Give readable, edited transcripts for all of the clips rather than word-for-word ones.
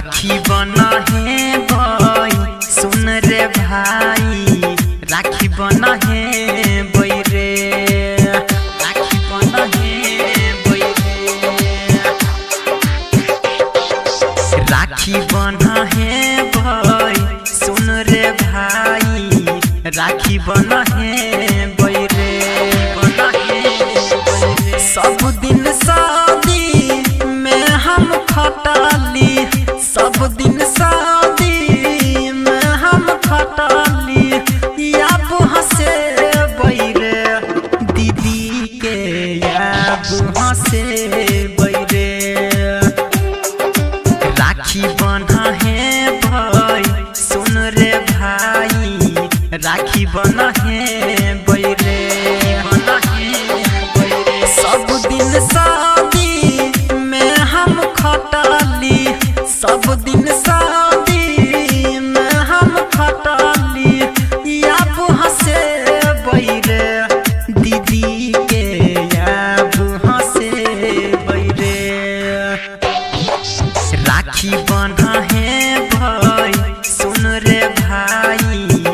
राखी बना है भाई सुन रे भाई, राखी बना है बई रे, राखी बना है बई रे, राखी बना है भाई सुन रे भाई, राखी बना है बई रे, बना है बई रे। सब दिन शादी में हम खटाली, सब दिन शादी में हम खटाली, याब हंसे बई रे दीदी के, याब हंसे बई रे। राखी बना है भाई सुन रे भाई, राखी बना है बई रे, बना है बई रे। सब दिन शादी में हम खटाली, सब दिन शादी में हम खटाली, याब हंसे बई रे दीदी के, याब हंसे बई रे। राखी बना है भाई सुन रे भाई,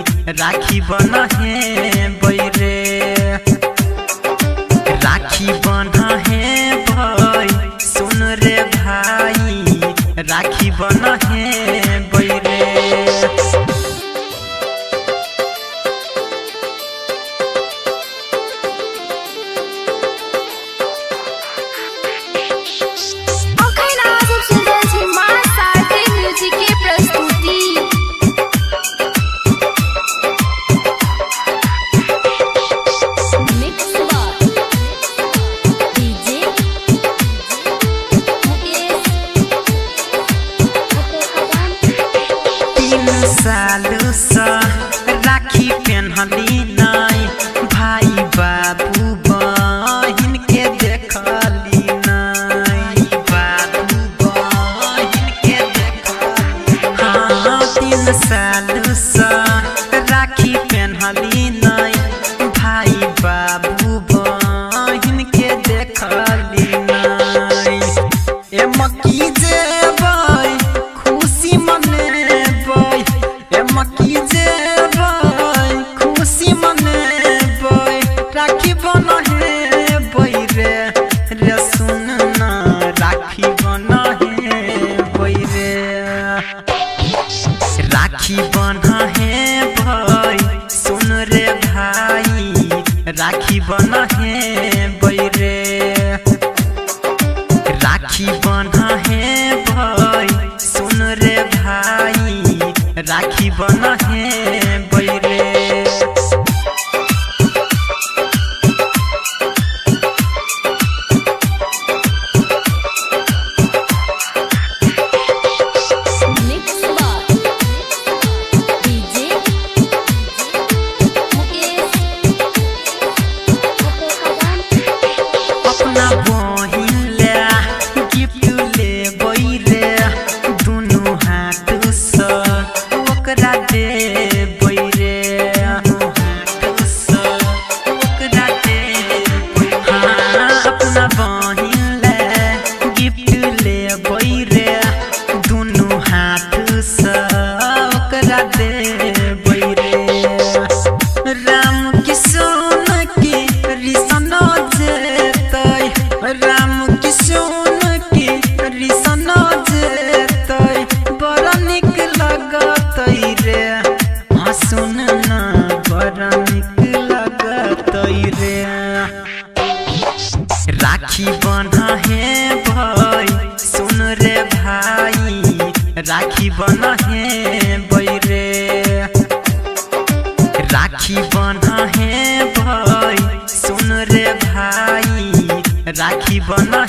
राखी बना है बई रे, राखी बना है भाई सुन रे भाई, राखी बना है बई रे। सालू सा राखी पेन्हली नाई, भाई बाबू बहिन के देखली नाई, बाबू बहिन के देखली। हाँ 3 सालू सा राखी पेन्हली नाई, भाई बाबू बहिन के देखली नाई। ए मकी जेबै खुशी मनेबै, मकी जेबै खुशी मनेबै, राखी बना है बई रे, रे सुन ना राखी बना है बई रे। राखी बना है भाई सुन रे भाई, राखी बना है बई रे, राखी बना है भाई सुन रे भाई, राखी बना है बई रे। अपना बहिन ले गिफ्ट ले बई रे, दुनू हाथ से ओकरा दे बई रे, हाथ से ओकरा दे बई। हाँ अपना बहिन ले गिफ्ट ले बई रे, दुनू हाथ से ओकरा दे बई रे। राम किशन की रिसन जेतै, राम किशन की रिसन जेतै, बड़ा निक लगतै रे, हाँ सुन ना बड़ा निक लगतै रे। राखी बना है भाई सुन रे भाई, राखी बना है बई रे, राखी बना है भाई सुन रे भाई, राखी बना